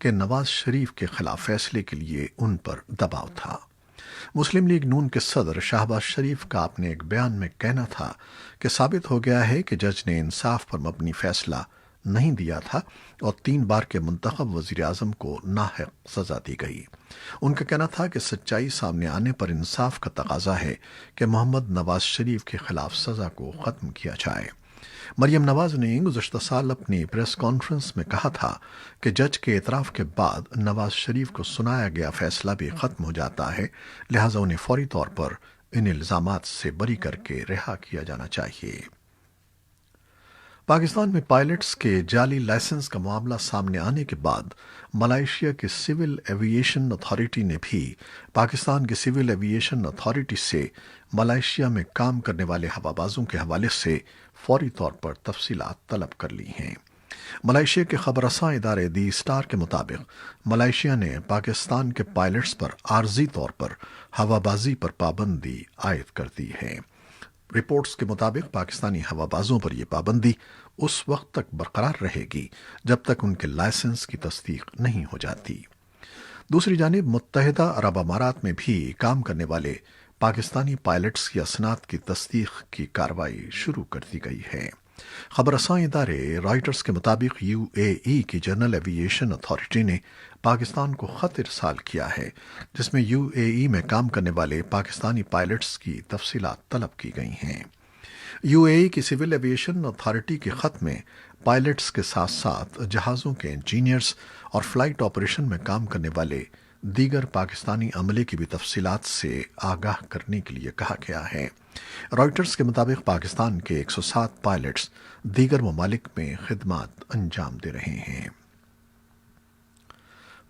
کہ نواز شریف کے خلاف فیصلے کے لیے ان پر دباؤ تھا۔ مسلم لیگ نون کے صدر شہباز شریف کا اپنے ایک بیان میں کہنا تھا کہ ثابت ہو گیا ہے کہ جج نے انصاف پر مبنی فیصلہ نہیں دیا تھا اور 3 بار کے منتخب وزیر اعظم کو ناحق سزا دی گئی۔ ان کا کہنا تھا کہ سچائی سامنے آنے پر انصاف کا تقاضا ہے کہ محمد نواز شریف کے خلاف سزا کو ختم کیا جائے۔ مریم نواز نے گزشتہ سال اپنی پریس کانفرنس میں کہا تھا کہ جج کے اعتراف کے بعد نواز شریف کو سنایا گیا فیصلہ بھی ختم ہو جاتا ہے، لہٰذا انہیں فوری طور پر ان الزامات سے بری کر کے رہا کیا جانا چاہیے۔ پاکستان میں پائلٹس کے جعلی لائسنس کا معاملہ سامنے آنے کے بعد ملائیشیا کی سول ایوییشن اتھارٹی نے بھی پاکستان کی سول ایوییشن اتھارٹی سے ملائیشیا میں کام کرنے والے ہوابازوں کے حوالے سے فوری طور پر تفصیلات طلب کر لی ہیں۔ ملائیشیا کے خبر رساں ادارے دی اسٹار کے مطابق ملائیشیا نے پاکستان کے پائلٹس پر عارضی طور پر ہوابازی پر پابندی عائد کر دی ہے۔ رپورٹس کے مطابق پاکستانی ہوابازوں پر یہ پابندی اس وقت تک برقرار رہے گی جب تک ان کے لائسنس کی تصدیق نہیں ہو جاتی۔ دوسری جانب متحدہ عرب امارات میں بھی کام کرنے والے پاکستانی پائلٹس کی اسناد کی تصدیق کی کارروائی شروع کر دی گئی ہے۔ خبر رساں ادارے رائٹرز کے مطابق یو اے ای کی جنرل ایوییشن اتھارٹی نے پاکستان کو خط ارسال کیا ہے جس میں یو اے ای میں کام کرنے والے پاکستانی پائلٹس کی تفصیلات طلب کی گئی ہیں۔ یو اے ای کی سول ایوییشن اتھارٹی کے خط میں پائلٹس کے ساتھ ساتھ جہازوں کے انجینئرز اور فلائٹ آپریشن میں کام کرنے والے دیگر پاکستانی عملے کی بھی تفصیلات سے آگاہ کرنے کے لیے کہا گیا ہے۔ رائٹرز کے مطابق پاکستان کے 107 پائلٹس دیگر ممالک میں خدمات انجام دے رہے ہیں۔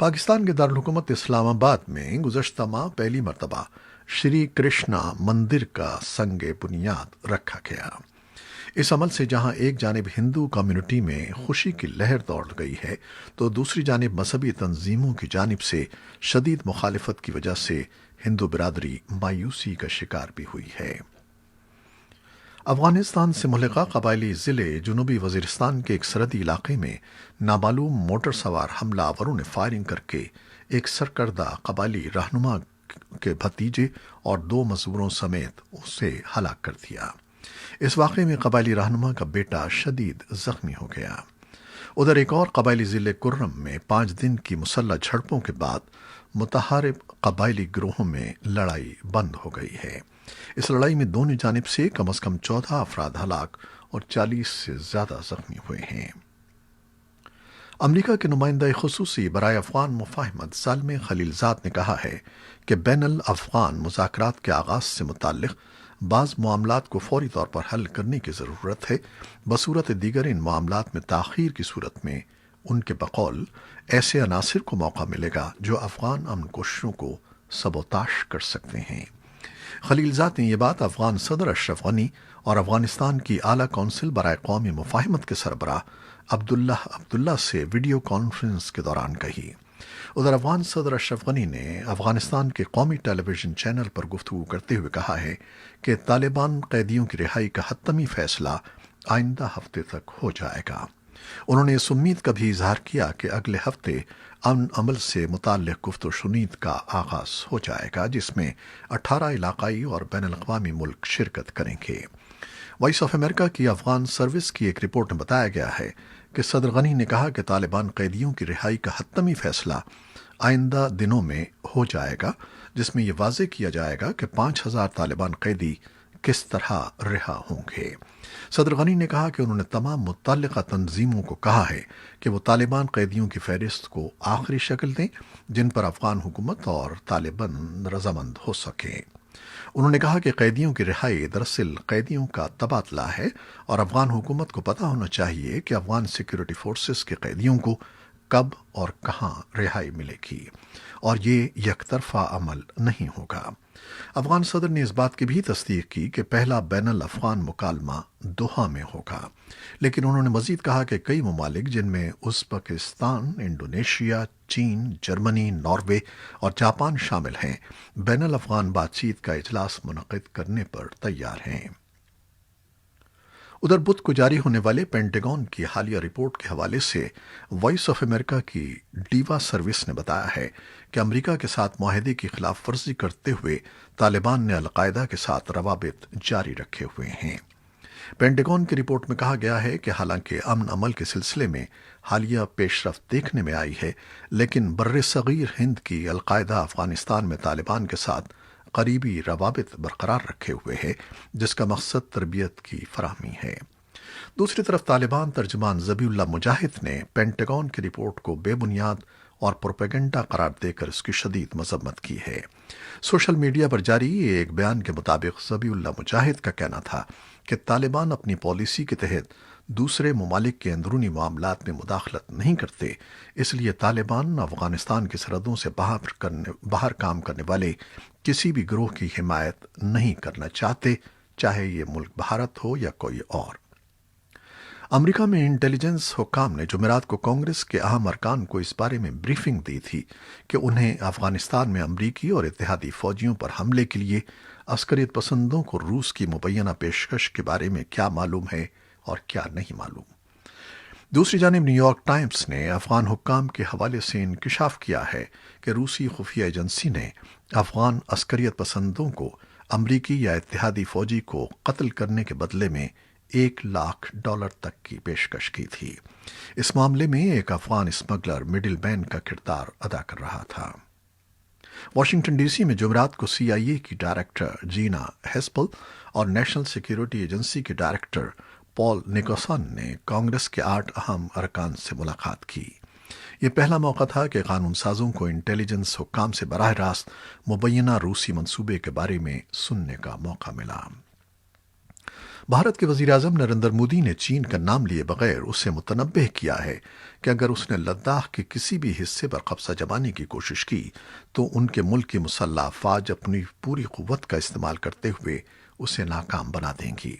پاکستان کے دارالحکومت اسلام آباد میں گزشتہ ماہ پہلی مرتبہ شری کرشنا مندر کا سنگ بنیاد رکھا گیا۔ اس عمل سے جہاں ایک جانب ہندو کمیونٹی میں خوشی کی لہر دوڑ گئی ہے تو دوسری جانب مذہبی تنظیموں کی جانب سے شدید مخالفت کی وجہ سے ہندو برادری مایوسی کا شکار بھی ہوئی ہے۔ افغانستان سے ملحقہ قبائلی ضلع جنوبی وزیرستان کے ایک سرحدی علاقے میں نامعلوم موٹر سوار حملہ آوروں نے فائرنگ کر کے ایک سرکردہ قبائلی رہنما کے بھتیجے اور 2 مزدوروں سمیت اسے ہلاک کر دیا۔ اس واقعے میں قبائلی رہنما کا بیٹا شدید زخمی ہو گیا۔ ادھر ایک اور قبائلی ضلع کرم میں 5 دن کی مسلح جھڑپوں کے بعد متحارب قبائلی گروہوں میں لڑائی بند ہو گئی ہے۔ اس لڑائی میں دونوں جانب سے کم از کم 14 افراد ہلاک اور 40 سے زیادہ زخمی ہوئے ہیں۔ امریکہ کے نمائندہ خصوصی برائے افغان مفاہمت سالم خلیلزاد نے کہا ہے کہ بین الافغان مذاکرات کے آغاز سے متعلق بعض معاملات کو فوری طور پر حل کرنے کی ضرورت ہے، بصورت دیگر ان معاملات میں تاخیر کی صورت میں ان کے بقول ایسے عناصر کو موقع ملے گا جو افغان امن کوششوں کو سبوتاش کر سکتے ہیں۔ خلیلزاد نے یہ بات افغان صدر اشرف غنی اور افغانستان کی اعلیٰ کونسل برائے قومی مفاہمت کے سربراہ عبداللہ سے ویڈیو کانفرنس کے دوران کہی۔ ادھر افغان صدر اشرف غنی نے افغانستان کے قومی ٹیلی ویژن چینل پر گفتگو کرتے ہوئے کہا ہے کہ طالبان قیدیوں کی رہائی کا حتمی فیصلہ آئندہ ہفتے تک ہو جائے گا۔ انہوں نے اس امید کا بھی اظہار کیا کہ اگلے ہفتے امن عمل سے متعلق گفت و شنید کا آغاز ہو جائے گا جس میں 18 علاقائی اور بین الاقوامی ملک شرکت کریں گے۔ وائس آف امریکہ کی افغان سروس کی ایک رپورٹ میں بتایا گیا ہے کہ صدر غنی نے کہا کہ طالبان قیدیوں کی رہائی کا حتمی فیصلہ آئندہ دنوں میں ہو جائے گا جس میں یہ واضح کیا جائے گا کہ 5000 طالبان قیدی کس طرح رہا ہوں گے۔ صدر غنی نے کہا کہ انہوں نے تمام متعلقہ تنظیموں کو کہا ہے کہ وہ طالبان قیدیوں کی فہرست کو آخری شکل دیں جن پر افغان حکومت اور طالبان رضامند ہو سکیں۔ انہوں نے کہا کہ قیدیوں کی رہائی دراصل قیدیوں کا تبادلہ ہے اور افغان حکومت کو پتہ ہونا چاہیے کہ افغان سیکیورٹی فورسز کے قیدیوں کو کب اور کہاں رہائی ملے گی اور یہ یک طرفہ عمل نہیں ہوگا۔ افغان صدر نے اس بات کی بھی تصدیق کی کہ پہلا بین الافغان مکالمہ دوحہ میں ہوگا، لیکن انہوں نے مزید کہا کہ کئی ممالک جن میں ازبکستان، انڈونیشیا، چین، جرمنی، ناروے اور جاپان شامل ہیں بین الافغان بات چیت کا اجلاس منعقد کرنے پر تیار ہیں۔ ادھر بدھ کو جاری ہونے والے پینٹاگون کی حالیہ رپورٹ کے حوالے سے وائس آف امریکہ کی ڈیوا سروس نے بتایا ہے کہ امریکہ کے ساتھ معاہدے کی خلاف ورزی کرتے ہوئے طالبان نے القاعدہ کے ساتھ روابط جاری رکھے ہوئے ہیں۔ پینٹاگون کی رپورٹ میں کہا گیا ہے کہ حالانکہ امن عمل کے سلسلے میں حالیہ پیش رفت دیکھنے میں آئی ہے، لیکن بر صغیر ہند کی القاعدہ افغانستان میں طالبان کے ساتھ قریبی روابط برقرار رکھے ہوئے ہے، جس کا مقصد تربیت کی فراہمی ہے۔ دوسری طرف طالبان ترجمان ذبیح اللہ مجاہد نے پینٹاگون کی رپورٹ کو بے بنیاد اور پروپیگنڈا قرار دے کر اس کی شدید مذمت کی ہے۔ سوشل میڈیا پر جاری ایک بیان کے مطابق ذبیح اللہ مجاہد کا کہنا تھا کہ طالبان اپنی پالیسی کے تحت دوسرے ممالک کے اندرونی معاملات میں مداخلت نہیں کرتے، اس لیے طالبان افغانستان کی سرحدوں سے باہر کام کرنے والے کسی بھی گروہ کی حمایت نہیں کرنا چاہتے، چاہے یہ ملک بھارت ہو یا کوئی اور۔ امریکہ میں انٹیلیجنس حکام نے جمعرات کو کانگریس کے اہم ارکان کو اس بارے میں بریفنگ دی تھی کہ انہیں افغانستان میں امریکی اور اتحادی فوجیوں پر حملے کے لیے عسکریت پسندوں کو روس کی مبینہ پیشکش کے بارے میں کیا معلوم ہے اور کیا نہیں معلوم۔ دوسری جانب نیو یارک ٹائمز نے افغان حکام کے حوالے سے انکشاف کیا ہے کہ روسی خفیہ ایجنسی نے افغان عسکریت پسندوں کو امریکی یا اتحادی فوجی کو قتل کرنے کے بدلے میں $1,00,000 تک کی پیشکش کی تھی۔ اس معاملے میں ایک افغان اسمگلر مڈل مین کا کردار ادا کر رہا تھا۔ واشنگٹن ڈی سی میں جمعرات کو سی آئی اے کی ڈائریکٹر جینا ہیسپل اور نیشنل سیکیورٹی ایجنسی کے ڈائریکٹر پال نکولسن نے کانگریس کے 8 اہم ارکان سے ملاقات کی۔ یہ پہلا موقع تھا کہ قانون سازوں کو انٹیلیجنس حکام سے براہ راست مبینہ روسی منصوبے کے بارے میں سننے کا موقع ملا۔ بھارت کے وزیر اعظم نریندر مودی نے چین کا نام لیے بغیر اسے متنبہ کیا ہے کہ اگر اس نے لداخ کے کسی بھی حصے پر قبضہ جمانے کی کوشش کی تو ان کے ملک کی مسلح افواج اپنی پوری قوت کا استعمال کرتے ہوئے اسے ناکام بنا دیں گی۔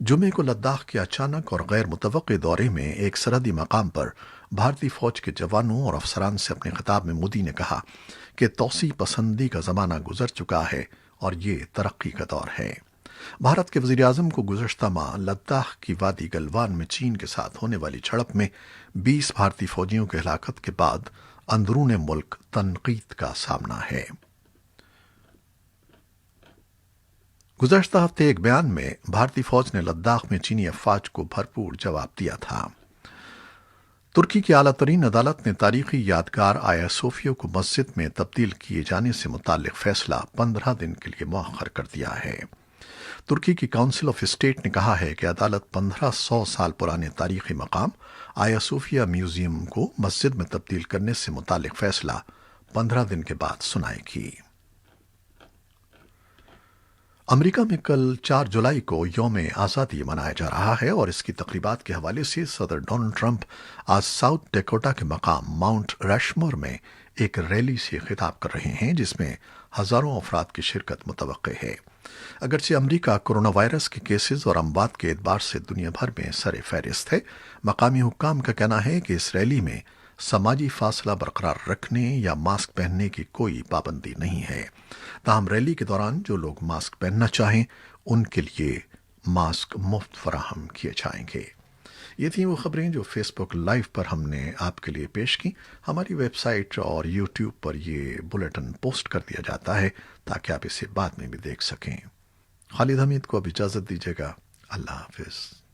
جمعے کو لداخ کے اچانک اور غیر متوقع دورے میں ایک سرحدی مقام پر بھارتی فوج کے جوانوں اور افسران سے اپنے خطاب میں مودی نے کہا کہ توسیع پسندی کا زمانہ گزر چکا ہے اور یہ ترقی کا دور ہے۔ بھارت کے وزیر اعظم کو گزشتہ ماہ لداخ کی وادی گلوان میں چین کے ساتھ ہونے والی جھڑپ میں 20 بھارتی فوجیوں کی ہلاکت کے بعد اندرون ملک تنقید کا سامنا ہے۔ گزشتہ ہفتے ایک بیان میں بھارتی فوج نے لداخ میں چینی افواج کو بھرپور جواب دیا تھا۔ ترکی کی اعلیٰ ترین عدالت نے تاریخی یادگار آیا صوفیہ کو مسجد میں تبدیل کیے جانے سے متعلق فیصلہ 15 دن کے لیے مؤخر کر دیا ہے۔ ترکی کی کونسل آف اسٹیٹ نے کہا ہے کہ عدالت 1500 سال پرانے تاریخی مقام آیا صوفیہ میوزیم کو مسجد میں تبدیل کرنے سے متعلق فیصلہ 15 دن کے بعد سنائے گی۔ امریکہ میں کل 4 جولائی کو یوم آزادی منایا جا رہا ہے اور اس کی تقریبات کے حوالے سے صدر ڈونلڈ ٹرمپ آج ساؤتھ ڈیکوٹا کے مقام ماؤنٹ رشمور میں ایک ریلی سے خطاب کر رہے ہیں، جس میں ہزاروں افراد کی شرکت متوقع ہے۔ اگرچہ امریکہ کورونا وائرس کے کیسز اور اموات کے اعتبار سے دنیا بھر میں سر فہرست ہے، مقامی حکام کا کہنا ہے کہ اس ریلی میں سماجی فاصلہ برقرار رکھنے یا ماسک پہننے کی کوئی پابندی نہیں ہے۔ تاہم ریلی کے دوران جو لوگ ماسک پہننا چاہیں ان کے لیے ماسک مفت فراہم کیے جائیں گے۔ یہ تھیں وہ خبریں جو فیس بک لائیو پر ہم نے آپ کے لیے پیش کی۔ ہماری ویب سائٹ اور یوٹیوب پر یہ بلیٹن پوسٹ کر دیا جاتا ہے تاکہ آپ اسے بعد میں بھی دیکھ سکیں۔ خالد حمید کو اب اجازت دیجیے گا۔ اللہ حافظ۔